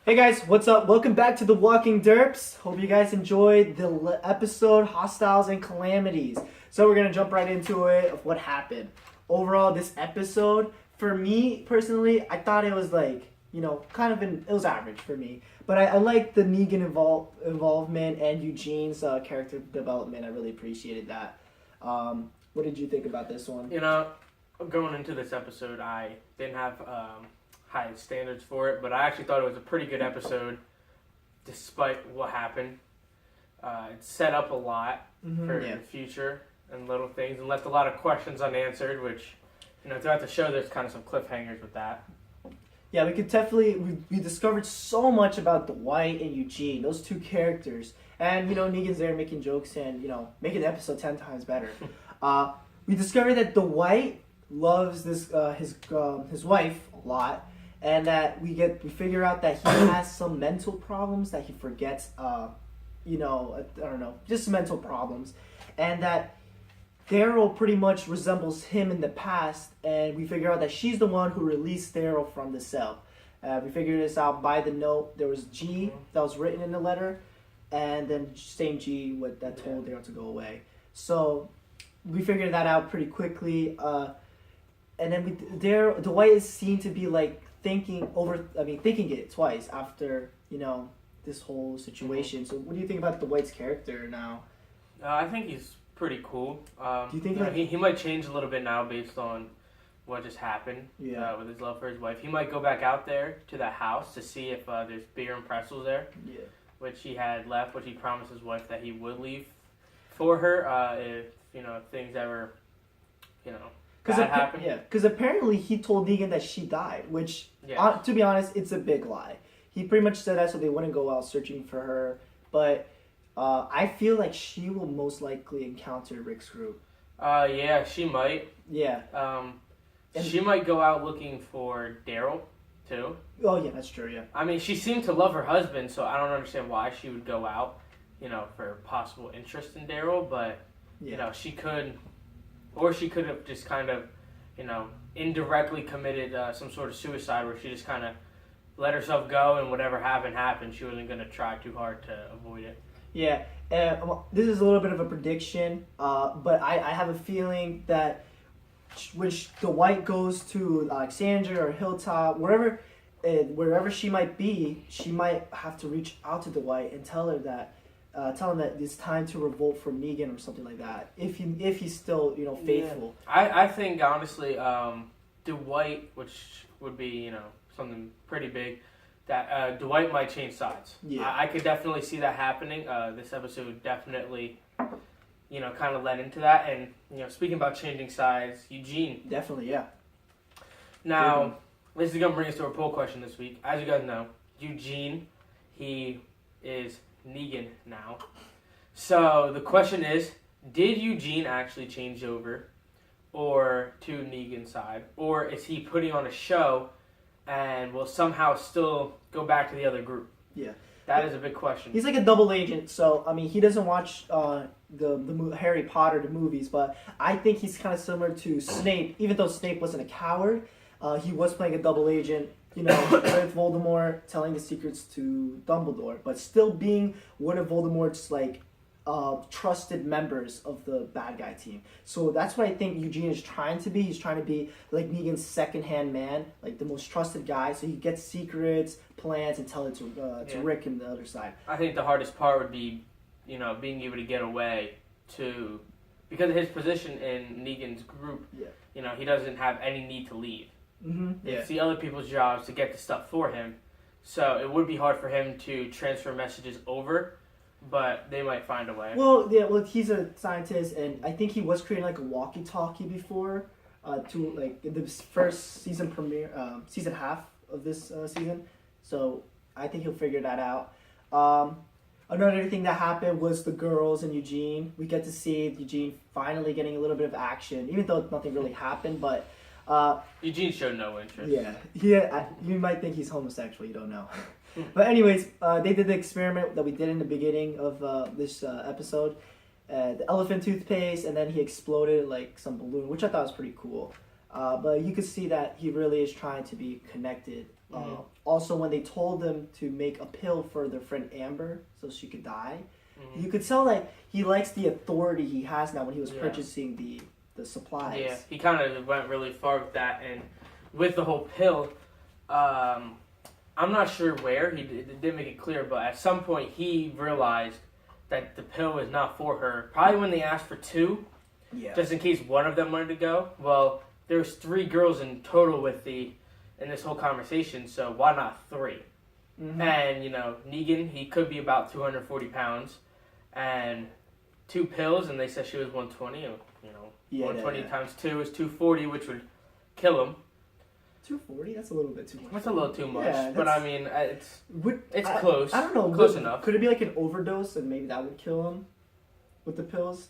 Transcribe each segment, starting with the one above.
Hey guys, what's up? Welcome back to The Walking Derps. Hope you guys enjoyed the episode Hostiles and Calamities. So we're going to jump right into it of what happened. Overall, this episode, for me personally, I thought it was it was average for me. But I liked the Negan involvement and Eugene's character development. I really appreciated that. What did you think about this one? Going into this episode, I didn't have high standards for it, but I actually thought it was a pretty good episode, despite what happened. It set up a lot for the future and little things, and left a lot of questions unanswered, which, throughout the show, there's kind of some cliffhangers with that. Yeah, we could definitely, we discovered so much about Dwight and Eugene, those two characters. And, Negan's there making jokes and, making the episode 10 times better. We discovered that Dwight loves his wife a lot, and that we figure out that he has some mental problems, that he forgets, I don't know, just mental problems. And that Daryl pretty much resembles him in the past, and we figure out that she's the one who released Daryl from the cell. We figured this out by the note. There was G that was written in the letter, and then same G that told Daryl to go away. So we figured that out pretty quickly. And then Dwight is seen to be thinking it twice after this whole situation. So what do you think about Dwight's character now? I think he's pretty cool. Do you think he might change a little bit now based on what just happened with his love for his wife? He might go back out there to that house to see if there's beer and pretzels there, which he had left, which he promised his wife that he would leave for her if things ever bad happen. Yeah, because apparently he told Negan that she died, which to be honest, it's a big lie. He pretty much said that so they wouldn't go out searching for her, but I feel like she will most likely encounter Rick's group. Yeah, she might. Yeah. She might go out looking for Daryl, too. Oh, yeah, that's true, yeah. I mean, she seemed to love her husband, so I don't understand why she would go out, for possible interest in Daryl, but, she could, or she could have just kind of, indirectly committed some sort of suicide where she just kind of let herself go and whatever happened. She wasn't going to try too hard to avoid it. Yeah, this is a little bit of a prediction, but I have a feeling that when Dwight goes to Alexandria or Hilltop, wherever she might be, she might have to reach out to Dwight and tell him that it's time to revolt from Negan or something like that. If he's still faithful. Yeah. I think honestly, Dwight, which would be something pretty big, that Dwight might change sides. Yeah. I could definitely see that happening. This episode definitely, kind of led into that. And, speaking about changing sides, Eugene. Definitely, yeah. Now, this is going to bring us to our poll question this week. As you guys know, Eugene, he is Negan now. So, the question is, did Eugene actually change over or to Negan's side? Or is he putting on a show and will somehow still go back to the other group? Yeah. That is a big question. He's like a double agent, so, he doesn't watch the Harry Potter, the movies, but I think he's kind of similar to Snape. Even though Snape wasn't a coward, he was playing a double agent, with Voldemort, telling the secrets to Dumbledore, but still being one of Voldemort's, trusted members of the bad guy team. So that's what I think Eugene is trying to be. He's trying to be like Negan's second-hand man, like the most trusted guy, so he gets secrets, plans, and tell it to Rick and the other side. I think the hardest part would be, being able to get away because of his position in Negan's group, he doesn't have any need to leave. Mm-hmm. It's the other people's jobs to get the stuff for him. So it would be hard for him to transfer messages over, but they might find a way. Well, he's a scientist, and I think he was creating a walkie-talkie before, in the first season premiere, season half of this season. So I think he'll figure that out. Another thing that happened was the girls and Eugene. We get to see Eugene finally getting a little bit of action, even though nothing really happened, but Eugene showed no interest. Yeah. You might think he's homosexual. You don't know. But anyways, they did the experiment that we did in the beginning of this episode. The elephant toothpaste, and then he exploded like some balloon, which I thought was pretty cool. But you could see that he really is trying to be connected. Mhm. Also, when they told him to make a pill for their friend Amber so she could die, you could tell that he likes the authority he has now when he was purchasing the supplies. Yeah, he kind of went really far with that, and with the whole pill, I'm not sure where, he didn't make it clear, but at some point he realized that the pill was not for her. Probably when they asked for 2, just in case one of them wanted to go. Well, there was 3 girls in total in this whole conversation, so why not 3? Mm-hmm. And, Negan, he could be about 240 pounds, and 2 pills, and they said she was 120, 120 times 2 is 240, which would kill him. 240? That's a little bit too much. That's a little too much, but I mean, it's close. I don't know. Close enough. Could it be like an overdose and maybe that would kill him with the pills?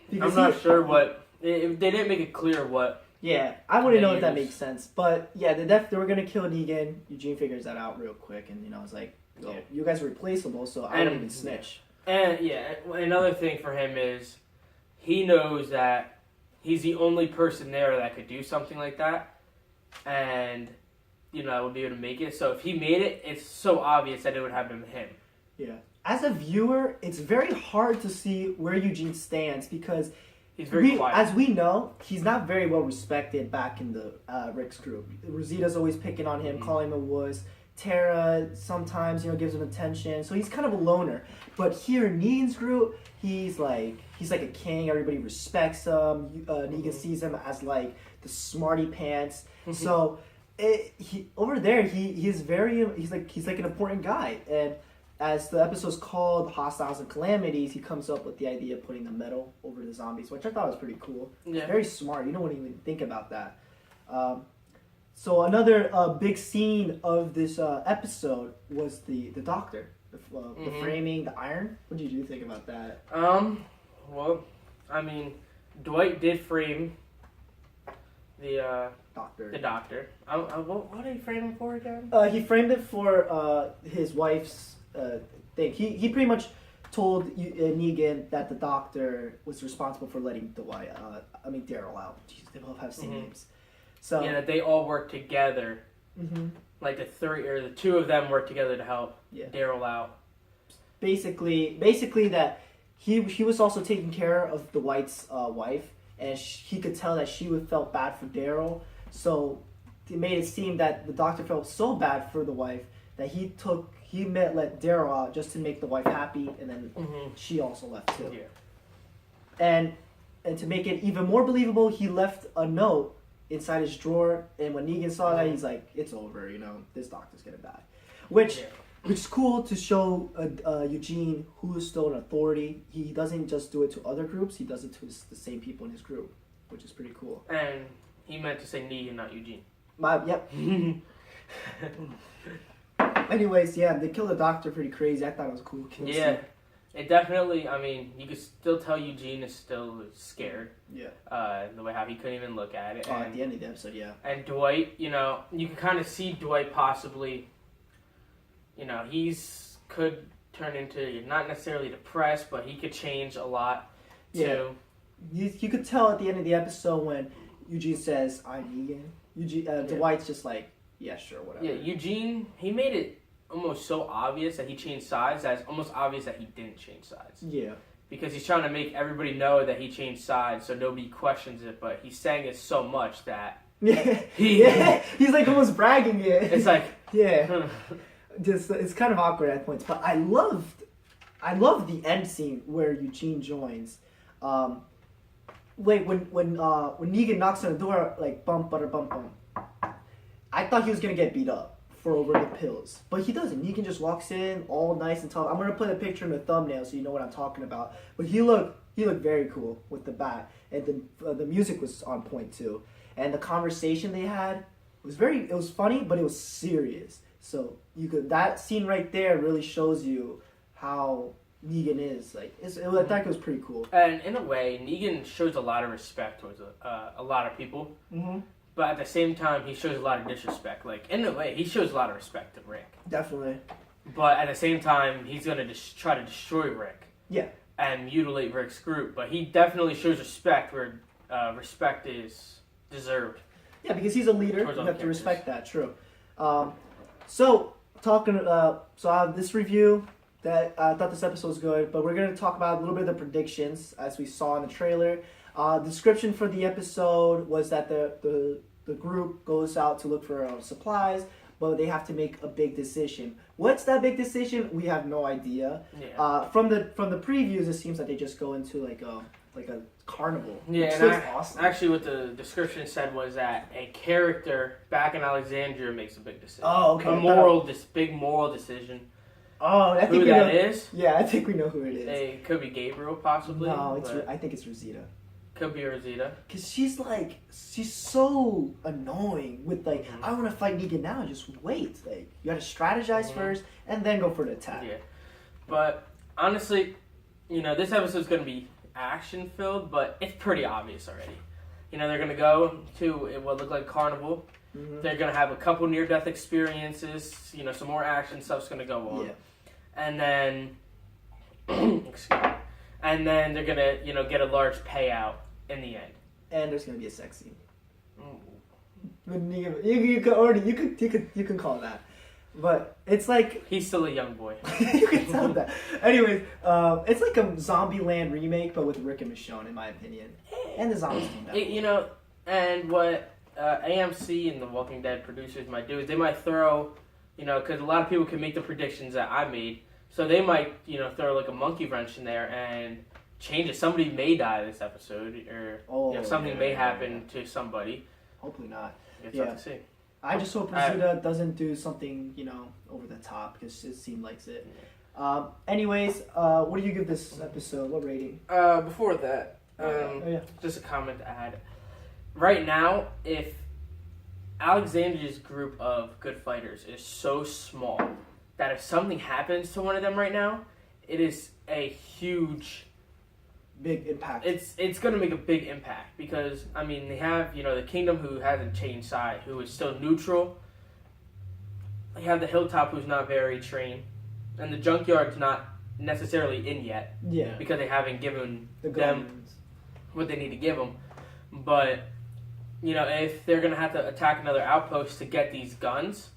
Because I'm not sure what. They didn't make it clear what. Yeah, I wouldn't know if that makes sense. But yeah, they were going to kill Negan. Eugene figures that out real quick, and it's like, you guys are replaceable, so I don't even snitch. And another thing for him is he knows that he's the only person there that could do something like that. And, would be able to make it. So if he made it, it's so obvious that it would have been him. Yeah. As a viewer, it's very hard to see where Eugene stands because he's very quiet. As we know, he's not very well respected back in the Rick's group. Rosita's always picking on him, calling him a wuss. Tara sometimes, gives him attention. So he's kind of a loner. But here in Negan's group, he's like a king. Everybody respects him. Negan sees him as like the smarty pants. So over there, he's like an important guy. And as the episode's called Hostiles and Calamities, he comes up with the idea of putting the medal over the zombies, which I thought was pretty cool. Yeah. Very smart. You don't even think about that. So another big scene of this episode was the doctor, the framing, the iron. What did you think about that? Well, I mean, Dwight did frame the doctor. The doctor. What did he frame him for again? He framed it for his wife's thing. He pretty much told Negan that the doctor was responsible for letting Daryl out. Jeez, they both have the same names. So that they all work together. Mm-hmm. Like the 2 of them work together to help Daryl out. Basically that he was also taking care of the White's wife, and he could tell that she felt bad for Daryl. So it made it seem that the doctor felt so bad for the wife that he let Daryl out just to make the wife happy, and then she also left too. Yeah. And to make it even more believable, he left a note inside his drawer, and when Negan saw that, he's like, it's over, this doctor's getting bad. Which is cool to show Eugene who is still an authority. He doesn't just do it to other groups, he does it to the same people in his group, which is pretty cool. And he meant to say Negan, not Eugene. Yep. Anyways, they killed the doctor pretty crazy. I thought it was a cool kill scene. Yeah. It definitely, you could still tell Eugene is still scared. Yeah. The way how he couldn't even look at it. At the end of the episode, yeah. And Dwight, you can kind of see Dwight possibly, he's could turn into, not necessarily depressed, but he could change a lot too. Yeah. You could tell at the end of the episode when Eugene says, I'm Negan. Dwight's just like, yeah, sure, whatever. Yeah, Eugene, he made it almost so obvious that he changed sides that it's almost obvious that he didn't change sides. Yeah. Because he's trying to make everybody know that he changed sides so nobody questions it, but he's saying it so much that he's like almost bragging it. It's like just it's kind of awkward at points, but I loved the end scene where Eugene joins. When Negan knocks on the door, like bump butter bump bump, I thought he was gonna get beat up for over the pills, but he doesn't. Negan just walks in all nice and tall. I'm gonna put a picture in the thumbnail so you know what I'm talking about. But he looked very cool with the bat, and the music was on point too, and the conversation they had was it was funny, but it was serious. So that scene right there really shows you how Negan is. I thought it was pretty cool. And in a way, Negan shows a lot of respect towards a lot of people. Mm-hmm. But at the same time, he shows a lot of disrespect. Like, in a way, he shows a lot of respect to Rick. Definitely. But at the same time, he's going to try to destroy Rick. Yeah. And mutilate Rick's group. But he definitely shows respect where respect is deserved. Yeah, because he's a leader. Towards You all have to characters. respect that. True. So talking. So I have this review that I thought this episode was good, but we're gonna talk about a little bit of the predictions as we saw in the trailer. Description for the episode was that the group goes out to look for supplies, but they have to make a big decision. What's that big decision? We have no idea. Yeah. From the previews, it seems that they just go into like a carnival. Yeah, which and looks awesome. actually what the description said was that a character back in Alexandria makes a big decision. Oh, okay. Big moral decision. Oh, I think Who we that know. is? Yeah, I think we know who it is. It could be Gabriel, possibly. No, but I think it's Rosita. could be Rosita. Cause she's so annoying with like, Mhm. I want to fight Negan now. Just wait. Like you got to strategize first and then go for the attack. Yeah, but honestly, this episode's gonna be action filled, but it's pretty obvious already. They're gonna go to what looked like carnival. Mm-hmm. They're gonna have a couple near-death experiences. Some more action stuff's gonna go on. Yeah. And then, excuse me. And then they're gonna, get a large payout in the end. And there's gonna be a sex scene. Mm. You can call that, but it's like He's still a young boy. you can tell that. Anyways, it's like a Zombieland remake, but with Rick and Michonne, in my opinion, and the zombies team. And what AMC and the Walking Dead producers might do is they might throw, because a lot of people can make the predictions that I made, so they might, throw like a monkey wrench in there and change it. Somebody may die this episode, or something may happen to somebody. Hopefully not. It's tough to see. I just hope Rosita doesn't do something, over the top, because it seemed like it. Anyways, what do you give this episode? What rating? Before that, yeah. just a comment to add. Right now, if Alexandria's group of good fighters is so small that if something happens to one of them right now, it is a huge... Big impact. It's going to make a big impact because, they have, the Kingdom who hasn't changed side, who is still neutral. They have the Hilltop who's not very trained. And the Junkyard's not necessarily in yet. Yeah. Because they haven't given them guns. what they need to give them. But, if they're going to have to attack another outpost to get these guns,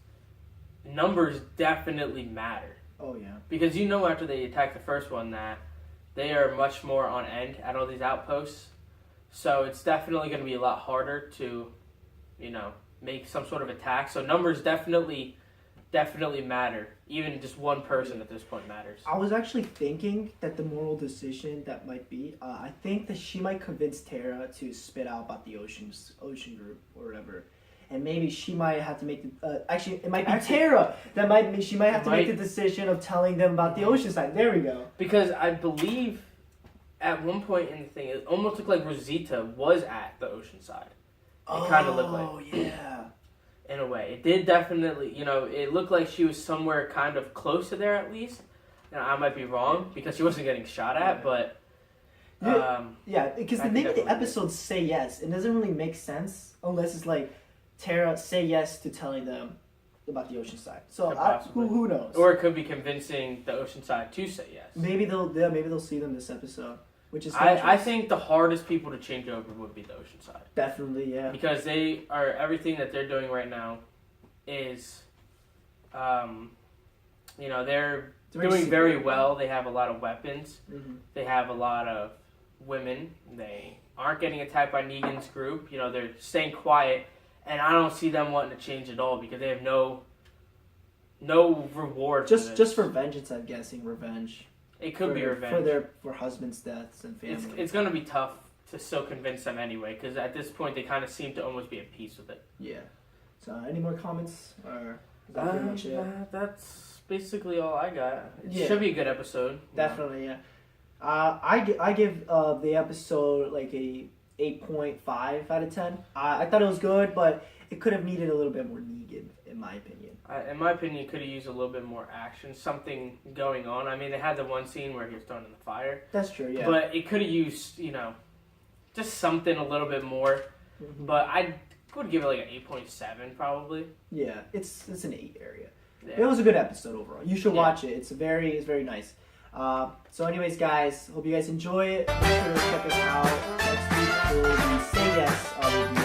numbers definitely matter. Oh, yeah. Because after they attack the first one that they are much more on end at all these outposts. So it's definitely going to be a lot harder to, make some sort of attack. So numbers definitely matter. Even just one person at this point matters. I was actually thinking that the moral decision that might be, I think that she might convince Tara to spit out about the ocean group or whatever. And maybe she might have to make it might be Tara that she might have to make the decision of telling them about the ocean side. There we go. Because I believe at one point in the thing, it almost looked like Rosita was at the ocean side. It kind of looked like. Oh, yeah. In a way. It did definitely, it looked like she was somewhere kind of close to there at least. Now, I might be wrong because she wasn't getting shot at, but... yeah, because the name of the episode Say Yes. It doesn't really make sense unless it's like Tara say yes to telling them about the ocean side. So who knows? Or it could be convincing the ocean side to say yes. Maybe they'll see them this episode, which is I think the hardest people to change over would be the ocean side. Definitely, yeah. Because they are everything that they're doing right now is, they're doing very well. They have a lot of weapons. Mm-hmm. They have a lot of women. They aren't getting attacked by Negan's group. They're staying quiet. And I don't see them wanting to change at all because they have no reward. Just for vengeance, I'm guessing revenge. It could be revenge for husbands' deaths and family. It's going to be tough to still convince them anyway because at this point they kind of seem to almost be at peace with it. Yeah. So any more comments or is that pretty much it? That's basically all I got. It should be a good episode. Definitely, yeah. I give the episode like a 8.5 out of 10. I thought it was good, but it could have needed a little bit more Negan, in my opinion. In my opinion, it could have used a little bit more action, something going on. They had the one scene where he was thrown in the fire. That's true, yeah. But it could have used, just something a little bit more. Mm-hmm. But I would give it like an 8.7 probably. Yeah, it's an 8 area. Yeah. It was a good episode overall. You should watch it. It's very nice. So anyways, guys, hope you guys enjoy it. Make sure to check us out next week for the Say Yes review.